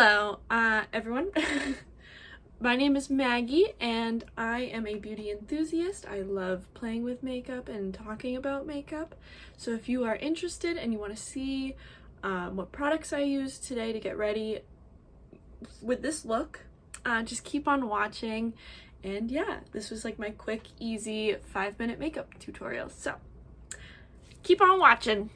Hello, everyone. My name is Maggie, and I am a beauty enthusiast. I love playing with makeup and talking about makeup. So if you are interested and you want to see what products I use today to get ready with this look, just keep on watching. And yeah, this was like my quick, easy 5-minute makeup tutorial. So keep on watching.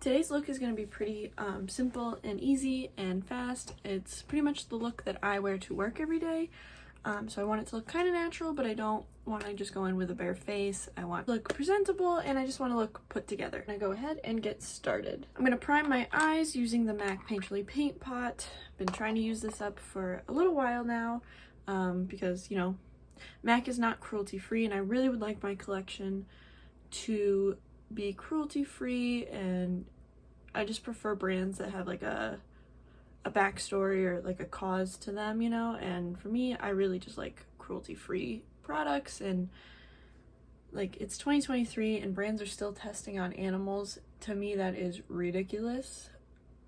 Today's look is going to be pretty simple and easy and fast. It's pretty much the look that I wear to work every day. So I want it to look kind of natural, but I don't want to just go in with a bare face. I want it to look presentable, and I just want to look put together. I'm going to go ahead and get started. I'm going to prime my eyes using the MAC Painterly Paint Pot. I've been trying to use this up for a little while now because, you know, MAC is not cruelty-free, and I really would like my collection to be cruelty-free, and I just prefer brands that have like a backstory or like a cause to them, you know. And for me, I really just like cruelty-free products, and like it's 2023 and brands are still testing on animals. To me, that is ridiculous.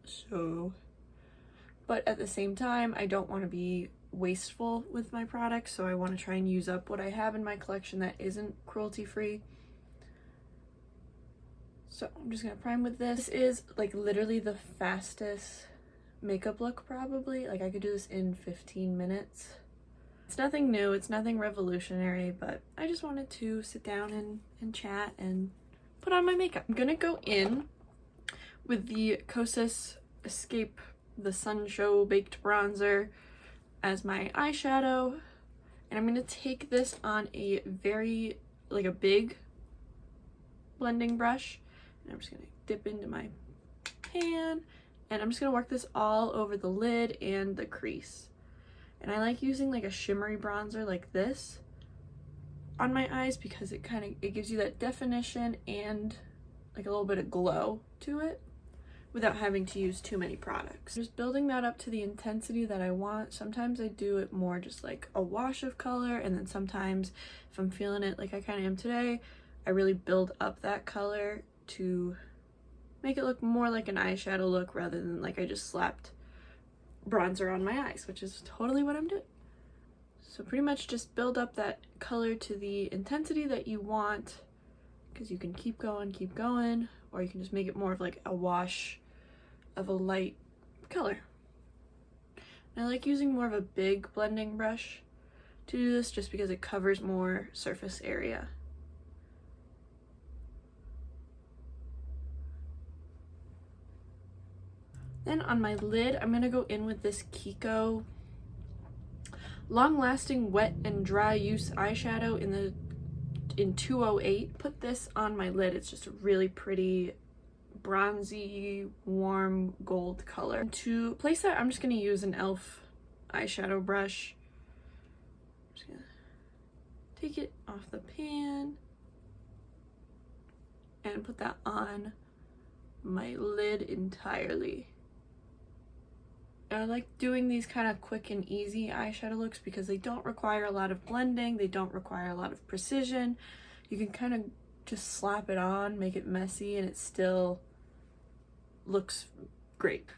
So, but at the same time, I don't want to be wasteful with my products, so I want to try and use up what I have in my collection that isn't cruelty-free. So I'm just gonna prime with this. This is like literally the fastest makeup look probably. Like I could do this in 15 minutes. It's nothing new, it's nothing revolutionary, but I just wanted to sit down and chat and put on my makeup. I'm gonna go in with the KOSAS Escape the Sun Show Baked Bronzer as my eyeshadow. And I'm gonna take this on a very, like a big blending brush. And I'm just gonna dip into my pan, and I'm just gonna work this all over the lid and the crease. And I like using like a shimmery bronzer like this on my eyes because it gives you that definition and like a little bit of glow to it without having to use too many products. Just building that up to the intensity that I want. Sometimes I do it more just like a wash of color, and then sometimes if I'm feeling it like I kind of am today, I really build up that color to make it look more like an eyeshadow look rather than like I just slapped bronzer on my eyes, which is totally what I'm doing. So pretty much just build up that color to the intensity that you want, because you can keep going, or you can just make it more of like a wash of a light color. And I like using more of a big blending brush to do this just because it covers more surface area. Then on my lid, I'm gonna go in with this Kiko Long Lasting Wet and Dry Use eyeshadow in 208. Put this on my lid. It's just a really pretty bronzy, warm gold color. To place that, I'm just gonna use an e.l.f. eyeshadow brush. I'm just gonna take it off the pan and put that on my lid entirely. I like doing these kind of quick and easy eyeshadow looks because they don't require a lot of blending, they don't require a lot of precision. You can kind of just slap it on, make it messy, and it still looks great.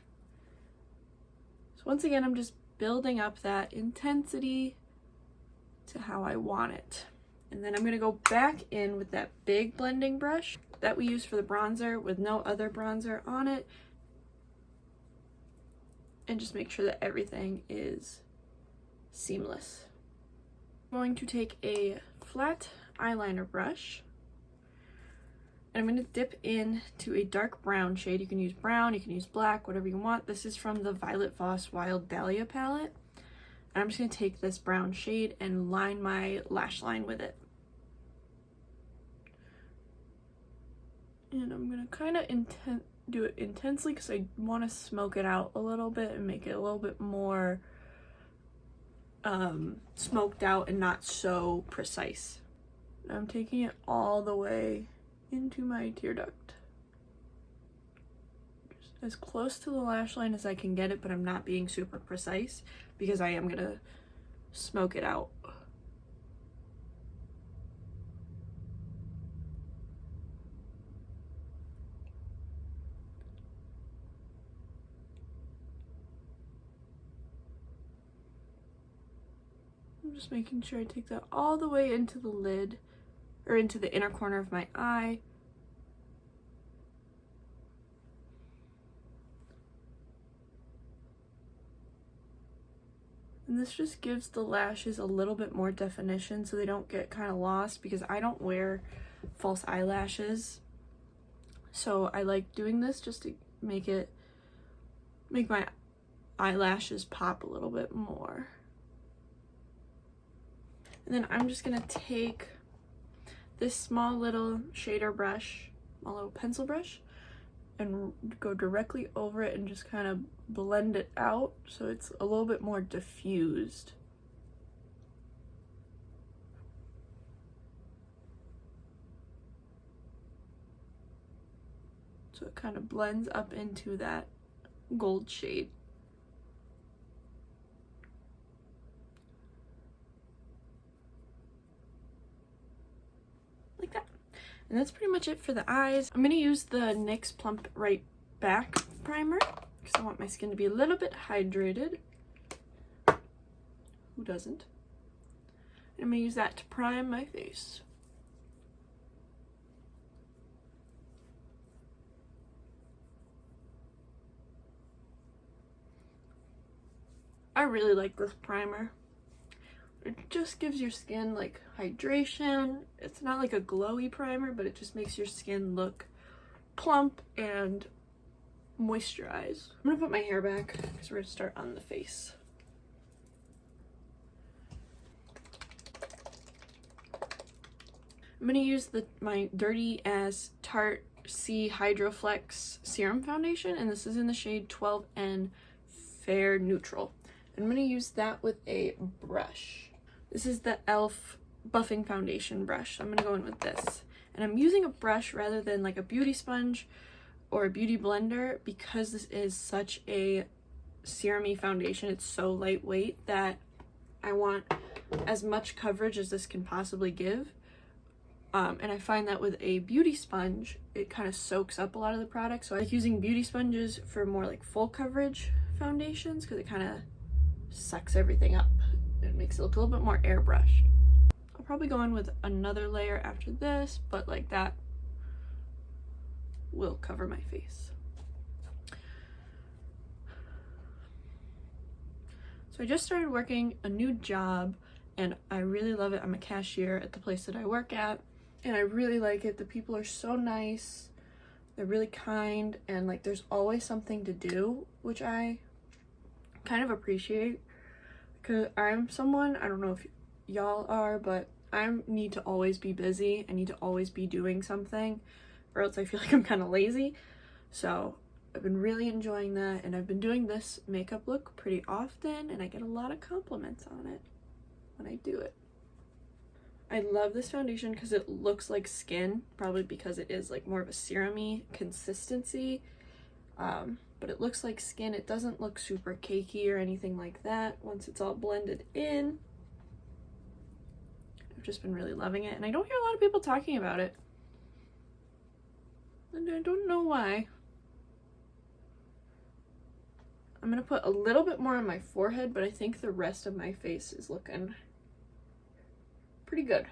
So once again, I'm just building up that intensity to how I want it. And then I'm going to go back in with that big blending brush that we use for the bronzer with no other bronzer on it, and just make sure that everything is seamless. I'm going to take a flat eyeliner brush, and I'm going to dip into a dark brown shade. You can use brown, you can use black, whatever you want. This is from the Violet Voss Wild Dahlia palette. And I'm just going to take this brown shade and line my lash line with it. And I'm going to kind of do it intensely because I want to smoke it out a little bit and make it a little bit more smoked out and not so precise. Now I'm taking it all the way into my tear duct. Just as close to the lash line as I can get it, but I'm not being super precise because I am gonna smoke it out. I'm just making sure I take that all the way into the lid, or into the inner corner of my eye. And this just gives the lashes a little bit more definition so they don't get kind of lost, because I don't wear false eyelashes. So I like doing this just to make my eyelashes pop a little bit more. And then I'm just gonna take this small little shader brush, a little pencil brush, and go directly over it and just kind of blend it out so it's a little bit more diffused. So it kind of blends up into that gold shade. Like that. And that's pretty much it for the eyes. I'm going to use the NYX Plump Right Back primer because I want my skin to be a little bit hydrated. Who doesn't? And I'm going to use that to prime my face. I really like this primer. It just gives your skin like hydration. It's not like a glowy primer, but it just makes your skin look plump and moisturized. I'm gonna put my hair back because we're gonna start on the face. I'm gonna use my dirty ass Tarte SEA Hydro-flex Serum foundation, and this is in the shade 12N Fair Neutral. I'm gonna use that with a brush. This is the e.l.f. buffing foundation brush. I'm gonna go in with this. And I'm using a brush rather than like a beauty sponge or a beauty blender because this is such a serum-y foundation. It's so lightweight that I want as much coverage as this can possibly give. And I find that with a beauty sponge, it kind of soaks up a lot of the product. So I like using beauty sponges for more like full coverage foundations because it kind of sucks everything up. It makes it look a little bit more airbrushed. I'll probably go in with another layer after this, but like that will cover my face. So I just started working a new job and I really love it. I'm a cashier at the place that I work at and I really like it. The people are so nice. They're really kind and like there's always something to do, which I kind of appreciate. Because I'm someone, I don't know if y'all are, but I need to always be busy. I need to always be doing something or else I feel like I'm kind of lazy. So I've been really enjoying that and I've been doing this makeup look pretty often and I get a lot of compliments on it when I do it. I love this foundation because it looks like skin, probably because it is like more of a serum-y consistency. But it looks like skin. It doesn't look super cakey or anything like that once it's all blended in. I've just been really loving it and I don't hear a lot of people talking about it. And I don't know why. I'm gonna put a little bit more on my forehead, but I think the rest of my face is looking pretty good.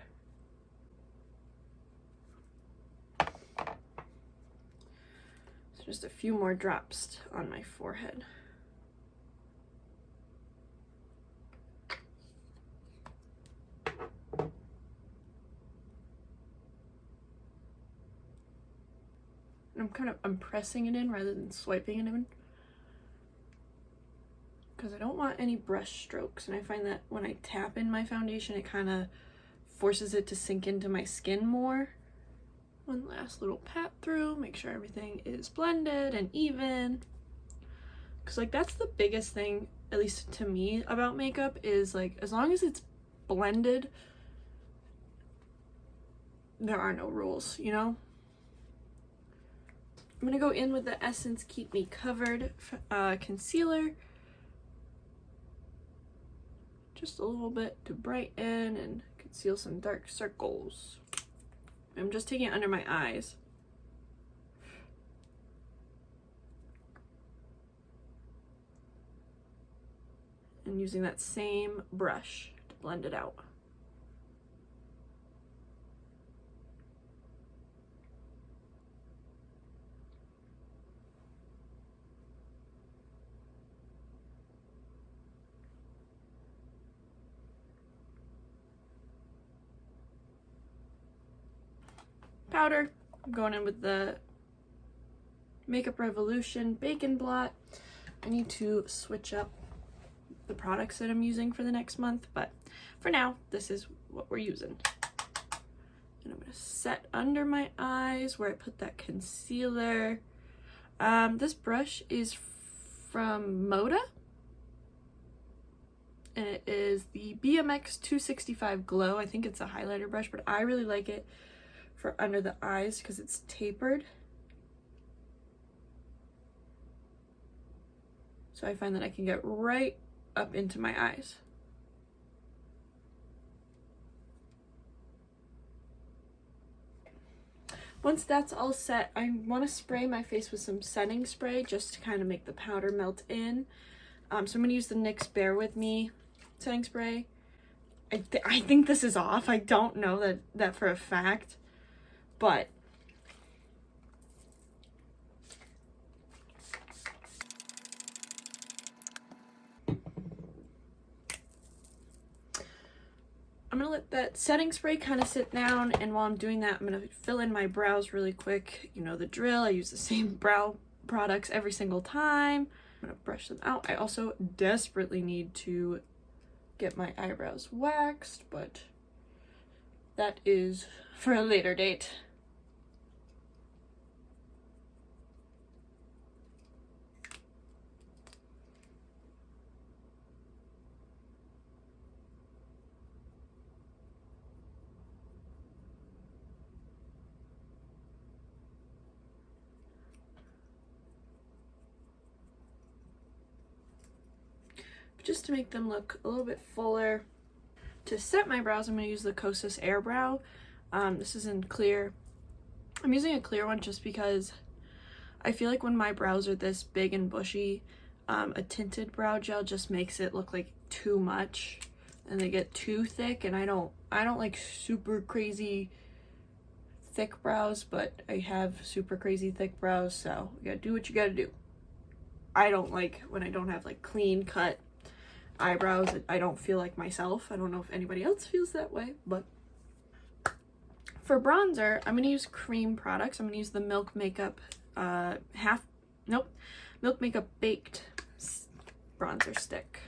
Just a few more drops on my forehead. And I'm pressing it in rather than swiping it in because I don't want any brush strokes, and I find that when I tap in my foundation it kind of forces it to sink into my skin more. One last little pat through, make sure everything is blended and even. Because like that's the biggest thing, at least to me, about makeup is like as long as it's blended, there are no rules, you know? I'm gonna go in with the Essence Keep Me Covered concealer. Just a little bit to brighten and conceal some dark circles. I'm just taking it under my eyes. And using that same brush to blend it out. Powder, I'm going in with the Makeup Revolution Bake N Blot. I need to switch up the products that I'm using for the next month, but for now, this is what we're using. And I'm gonna set under my eyes where I put that concealer. This brush is from Moda, and it is the BMX 265 Glow. I think it's a highlighter brush, but I really like it for under the eyes because it's tapered. So I find that I can get right up into my eyes. Once that's all set, I want to spray my face with some setting spray just to kind of make the powder melt in. So I'm going to use the NYX Bare With Me setting spray. I think this is off. I don't know that for a fact, but I'm gonna let that setting spray kind of sit down, and while I'm doing that, I'm gonna fill in my brows really quick. You know the drill. I use the same brow products every single time. I'm gonna brush them out. I also desperately need to get my eyebrows waxed, but that is for a later date. Just to make them look a little bit fuller. To set my brows, I'm going to use the KOSAS Air Brow. This is in clear. I'm using a clear one just because I feel like when my brows are this big and bushy, a tinted brow gel just makes it look like too much, and they get too thick, and I don't like super crazy thick brows, but I have super crazy thick brows, so you gotta do what you gotta do. I don't like when I don't have like clean cut eyebrows. I don't feel like myself. I don't know if anybody else feels that way, but for bronzer, I'm going to use cream products. I'm going to use the Milk Makeup Milk Makeup Baked bronzer stick.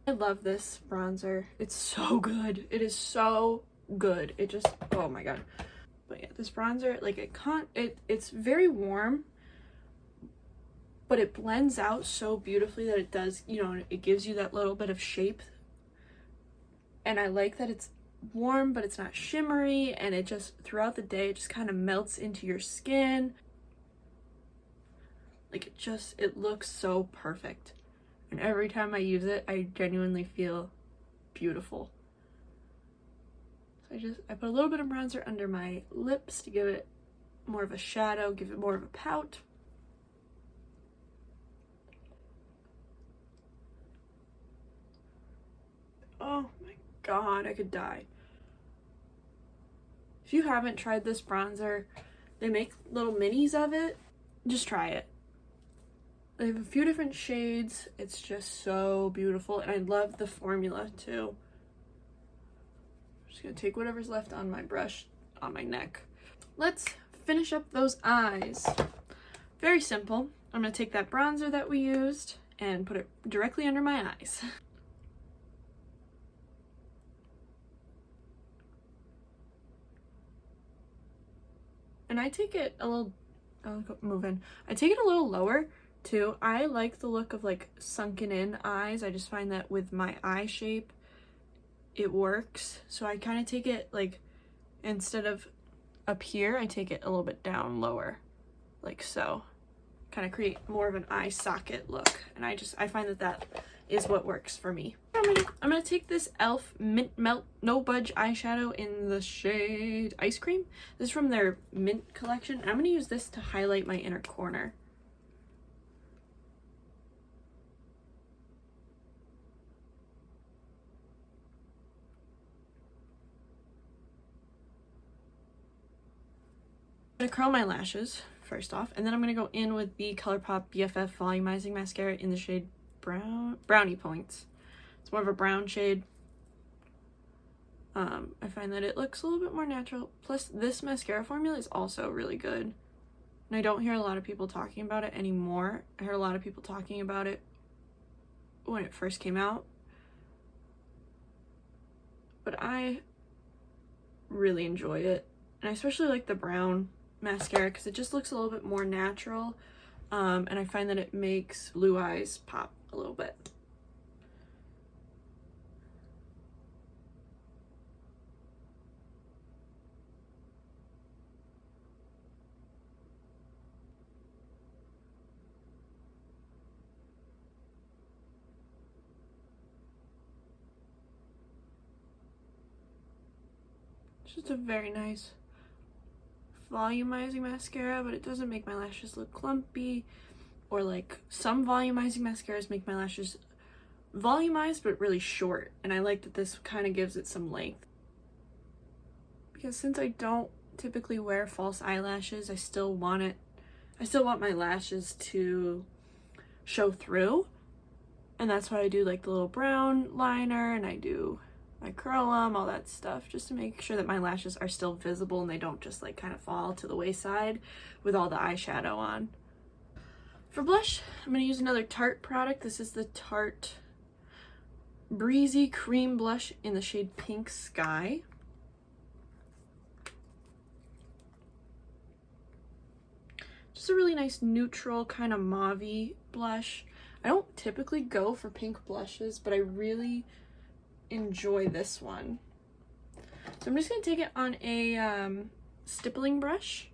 I love this bronzer. It's so good. It is so good. It just, oh my god. But yeah, this bronzer, like it's very warm, but it blends out so beautifully that it does, you know, it gives you that little bit of shape. And I like that it's warm, but it's not shimmery, and it just, throughout the day, it just kind of melts into your skin. Like it looks so perfect. And every time I use it, I genuinely feel beautiful. So I put a little bit of bronzer under my lips to give it more of a shadow, give it more of a pout. Oh my god, I could die. If you haven't tried this bronzer, they make little minis of it. Just try it. They have a few different shades. It's just so beautiful, and I love the formula too. I'm just gonna take whatever's left on my brush on my neck. Let's finish up those eyes. Very simple. I'm gonna take that bronzer that we used and put it directly under my eyes. And I take it a little, I'll move in. I take it a little lower too. I like the look of like sunken in eyes. I just find that with my eye shape, it works. So I kind of take it like, instead of up here, I take it a little bit down lower, like so. kind of create more of an eye socket look. And I find that that is what works for me. I'm gonna take this e.l.f. Mint Melt No Budge eyeshadow in the shade Ice Cream. This is from their Mint collection. And I'm gonna use this to highlight my inner corner. I'm gonna curl my lashes first off, and then I'm gonna go in with the Colourpop BFF Volumizing Mascara in the shade Brownie Points. It's more of a brown shade. I find that it looks a little bit more natural. Plus, this mascara formula is also really good. And I don't hear a lot of people talking about it anymore. I heard a lot of people talking about it when it first came out. But I really enjoy it. And I especially like the brown mascara because it just looks a little bit more natural. And I find that it makes blue eyes pop a little bit. It's just a very nice volumizing mascara, but it doesn't make my lashes look clumpy, or like some volumizing mascaras make my lashes volumized but really short, and I like that this kind of gives it some length. Because since I don't typically wear false eyelashes, I still want my lashes to show through, and that's why I do like the little brown liner, and I curl them, all that stuff, just to make sure that my lashes are still visible and they don't just like kind of fall to the wayside with all the eyeshadow on. For blush, I'm going to use another Tarte product. This is the Tarte Breezy Cream Blush in the shade Pink Sky. Just a really nice neutral kind of mauve-y blush. I don't typically go for pink blushes, but I really enjoy this one. So I'm just going to take it on a stippling brush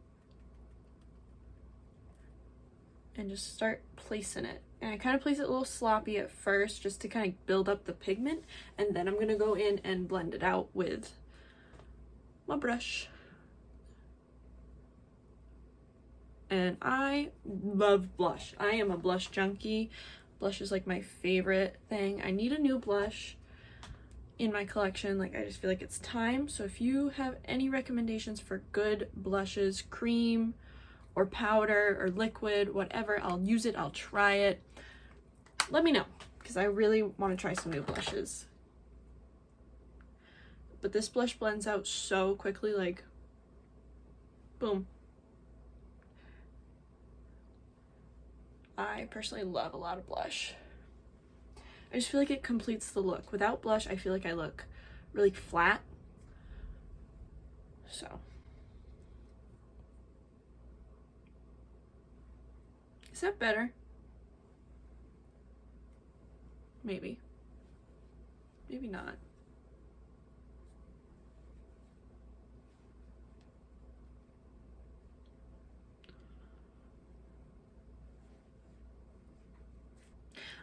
and just start placing it. And I kind of place it a little sloppy at first just to kind of build up the pigment, and then I'm going to go in and blend it out with my brush. And I love blush. I am a blush junkie. Blush is like my favorite thing. I need a new blush in my collection. Like, I just feel like it's time. So if you have any recommendations for good blushes, cream or powder or liquid, whatever, I'll use it, I'll try it. Let me know, because I really want to try some new blushes. But this blush blends out so quickly, like, boom. I personally love a lot of blush. I just feel like it completes the look. Without blush, I feel like I look really flat. So. Is that better? Maybe. Maybe not.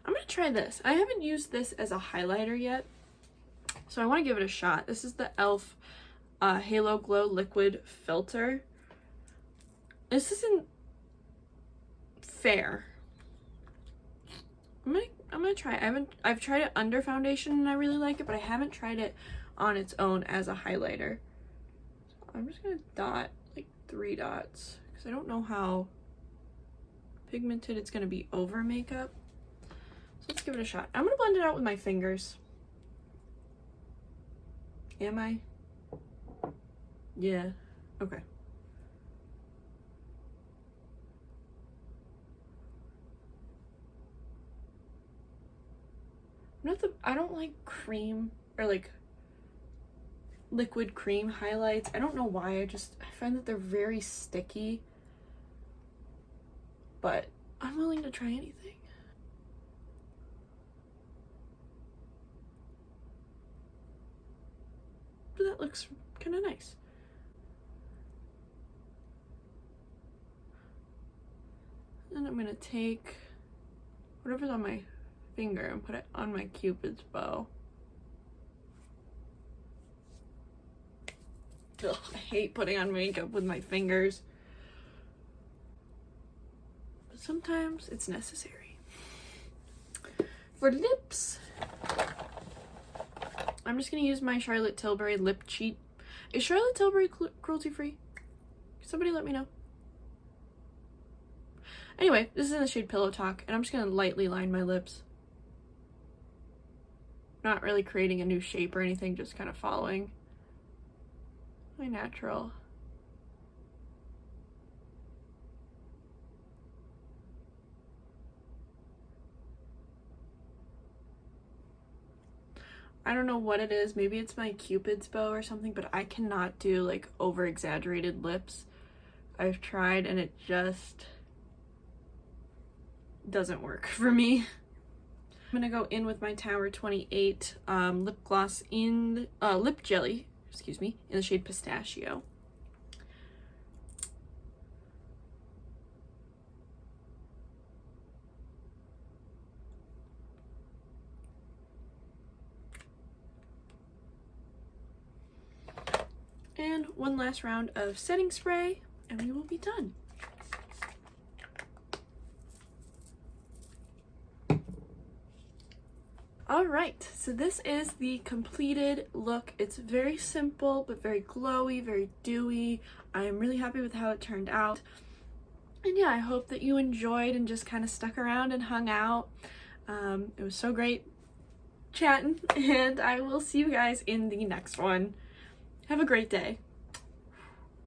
I'm gonna try this. I haven't used this as a highlighter yet, so I want to give it a shot. This is the e.l.f. Halo Glow Liquid Filter. This isn't fair. I'm gonna try it. I've tried it under foundation and I really like it, but I haven't tried it on its own as a highlighter. So I'm just gonna dot like 3 dots because I don't know how pigmented it's gonna be over makeup. So let's give it a shot. I'm gonna blend it out with my fingers. Am I? Yeah. Okay. I don't like cream or like liquid cream highlights. I don't know why. I find that they're very sticky. But I'm willing to try anything. But that looks kind of nice. And then I'm gonna take whatever's on my finger and put it on my Cupid's bow. Ugh, I hate putting on makeup with my fingers. But sometimes it's necessary. For lips, I'm just gonna use my Charlotte Tilbury Lip Cheat. Is Charlotte Tilbury cruelty free? Somebody let me know. Anyway, this is in the shade Pillow Talk, and I'm just gonna lightly line my lips. Not really creating a new shape or anything, just kind of following my natural. I don't know what it is, maybe it's my Cupid's bow or something, but I cannot do like over exaggerated lips. I've tried and it just doesn't work for me. I'm gonna go in with my Tower 28 lip gloss in lip jelly, excuse me, in the shade Pistachio. And one last round of setting spray, and we will be done. Alright, so this is the completed look. It's very simple, but very glowy, very dewy. I am really happy with how it turned out. And yeah, I hope that you enjoyed and just kind of stuck around and hung out. It was so great chatting, and I will see you guys in the next one. Have a great day.